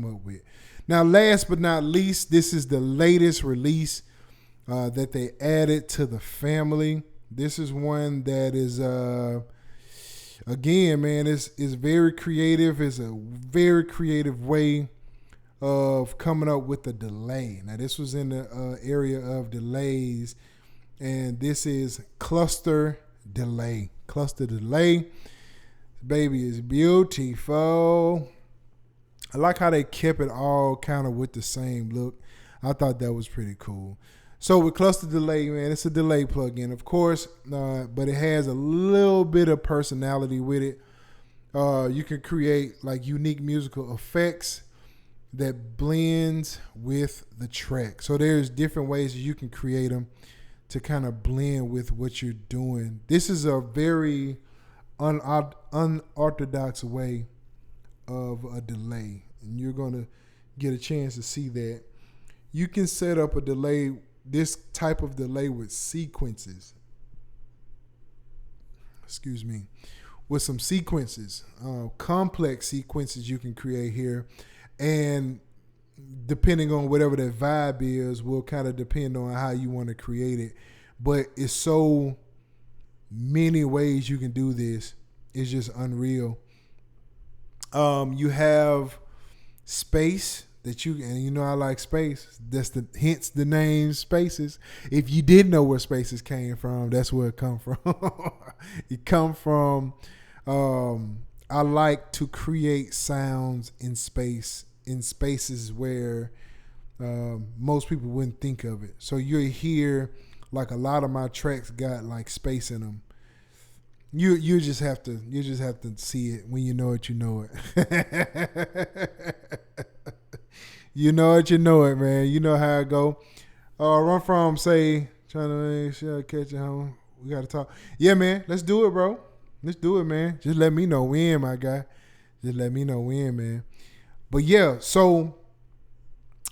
up with. Now, last but not least, this is the latest release that they added to the family. This is one that is, again, man, it's very creative. It's a very creative way of coming up with a delay. Now, this was in the area of delays, and this is Cluster Delay. Cluster Delay. Baby is beautiful. I like how they kept it all kind of with the same look. I thought that was pretty cool. So with Cluster Delay, man, it's a delay plugin, of course, but it has a little bit of personality with it. You can create like unique musical effects that blends with the track. So there's different ways that you can create them to kind of blend with what you're doing. This is a very unorthodox way of a delay, and you're going to get a chance to see that. You can set up a delay, this type of delay with sequences. Excuse me. With some sequences, complex sequences you can create here. And depending on whatever that vibe is, will kind of depend on how you want to create it. But it's so many ways you can do this. It's just unreal. You have space that and you know I like space. That's hence the name Spaces. If you didn't know where Spaces came from, that's where it come from. It come from. I like to create sounds in spaces where most people wouldn't think of it. So you'll hear like a lot of my tracks got like space in them. You just have to see it. When you know it, you know it. You know it, man. You know how it go. Run from say trying to make sure I catch it home. We gotta talk. Yeah, man. Let's do it, bro. Let's do it, man. Just let me know when, my guy. Just let me know when, man. But yeah, so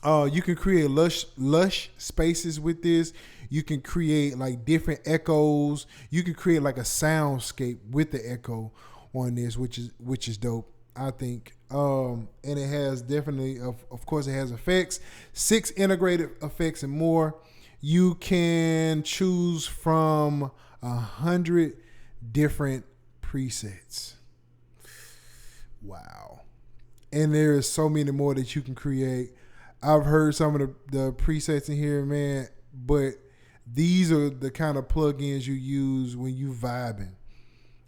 you can create lush spaces with this. You can create like different echoes. You can create like a soundscape with the echo on this, which is dope, I think. And it has definitely, of course, it has effects, 6 integrated effects and more. You can choose from 100 different presets. Wow. And there is so many more that you can create. I've heard some of the presets in here, man, but these are the kind of plugins you use when you vibing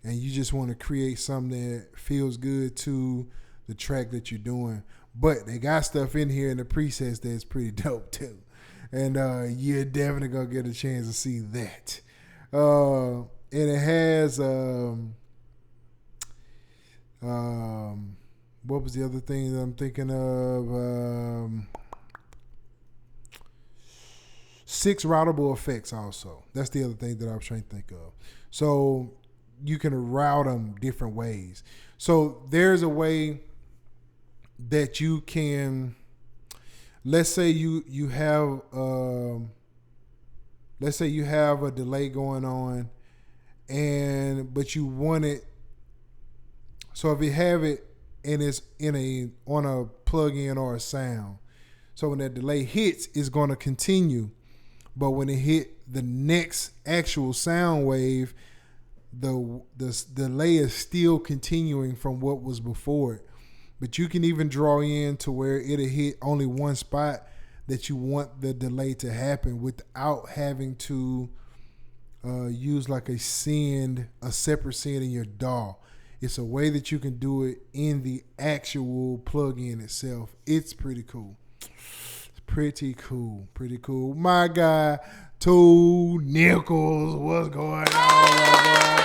and you just want to create something that feels good to the track that you're doing. But they got stuff in here in the presets that's pretty dope too. And you're definitely going to get a chance to see that. And it has... what was the other thing that I'm thinking of? 6 routable effects also. That's the other thing that I was trying to think of. So you can route them different ways. So there's a way that you can, let's say you have a delay going on, but you want it. So if you have it and it's on a plug-in or a sound, so when that delay hits, it's going to continue. But when it hit the next actual sound wave, the delay is still continuing from what was before it. But you can even draw in to where it'll hit only one spot that you want the delay to happen without having to use like a separate send in your DAW. It's a way that you can do it in the actual plugin itself. It's pretty cool. Pretty cool. My guy, Two Nichols, what's going on, my boy?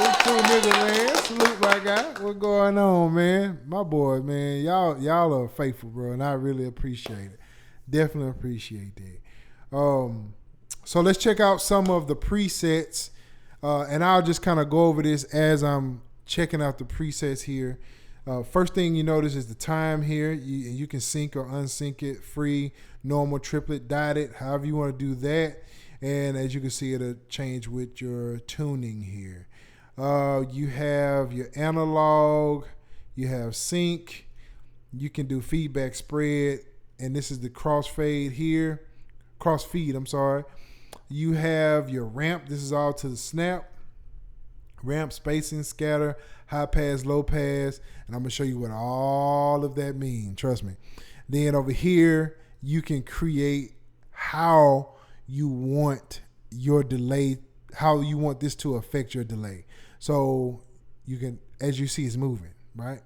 It's Two Nichols, man. Salute, my guy. What's going on, man? My boy, man. Y'all are faithful, bro, and I really appreciate it. Definitely appreciate that. So let's check out some of the presets, and I'll just kind of go over this as I'm checking out the presets here. First thing you notice is the time here. You can sync or unsync it, free, normal, triplet, dotted, however you want to do that. And as you can see, it'll change with your tuning here. You have your analog, you have sync, You can do feedback spread, and this is the crossfade here. Crossfeed, I'm sorry. You have your ramp. This is all to the snap. Ramp, spacing, scatter, high pass, low pass, and I'm gonna show you what all of that means. Trust me. Then over here, you can create how you want your delay, how you want this to affect your delay. So you can, as you see, it's moving, right?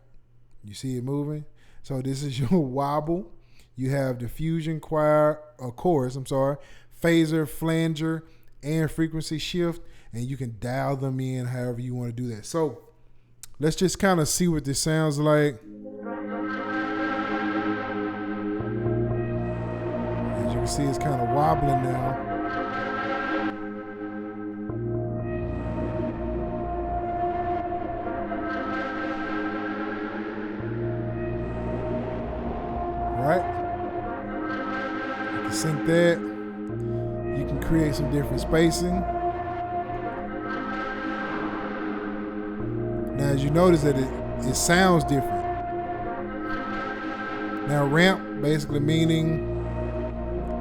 You see it moving. So this is your wobble. You have diffusion, chorus, phaser, flanger, and frequency shift. And you can dial them in however you want to do that. So let's just kind of see what this sounds like. As you can see, it's kind of wobbling now. Right? You can sync that. You can create some different spacing. Now, as you notice that it sounds different. Now, ramp basically meaning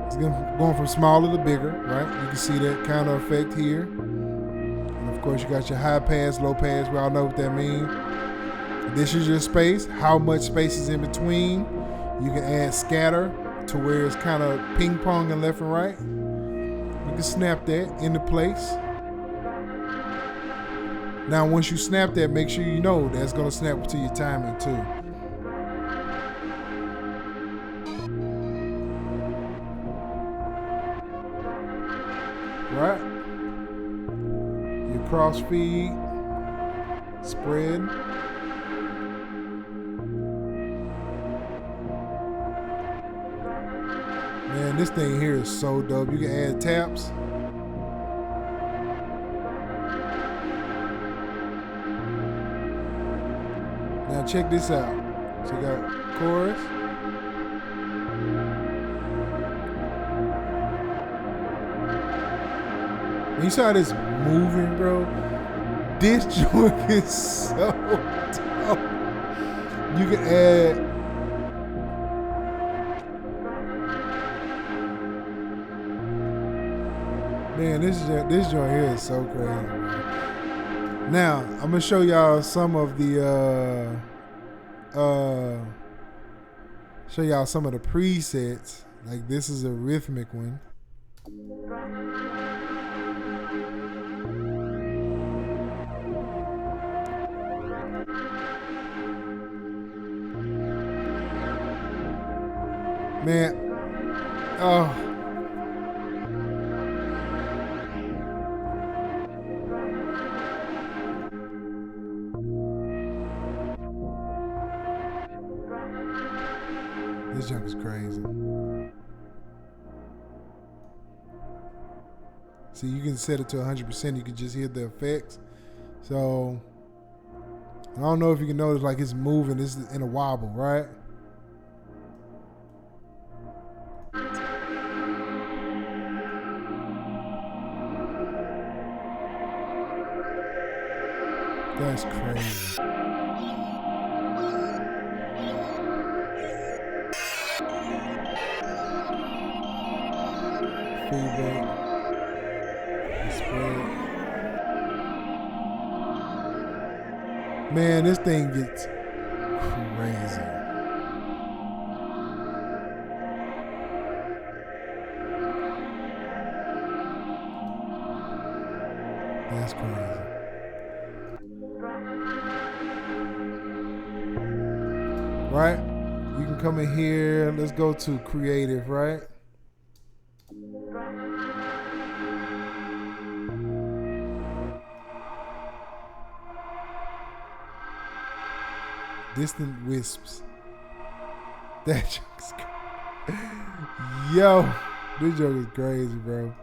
it's going from smaller to bigger, right? You can see that kind of effect here. And of course, you got your high pass, low pass. We all know what that means. This is your space. How much space is in between? You can add scatter to where it's kind of ping pong and left and right. You can snap that into place. Now, once you snap that, make sure you know that's going to snap to your timing too. Right? Your crossfeed, spread. Man, this thing here is so dope. You can add taps. Now check this out. So you got chorus. When you saw this moving, bro, this joint is so dope. You can add man, this joint here is so crazy. Now, I'm gonna show y'all some of the presets. Like this is a rhythmic one. Man, oh. This junk is crazy. See, you can set it to 100%. You can just hear the effects. So, I don't know if you can notice, like it's moving. This is in a wobble, right? That's crazy. Feedback. Spread. Man, this thing gets crazy. That's crazy. Right? You can come in here. Let's go to creative, right? Distant wisps. That joke is crazy. Yo, this joke is crazy, bro.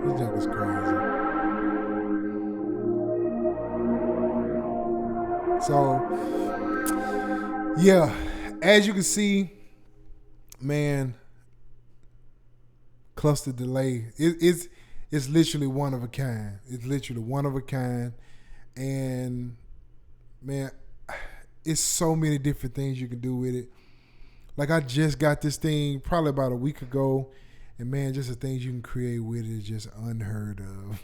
This joke is crazy. So, yeah, as you can see, man, cluster delay. it's literally one of a kind. It's literally one of a kind. And man, it's so many different things you can do with it. Like I just got this thing probably about a week ago, and man, just the things you can create with it is just unheard of.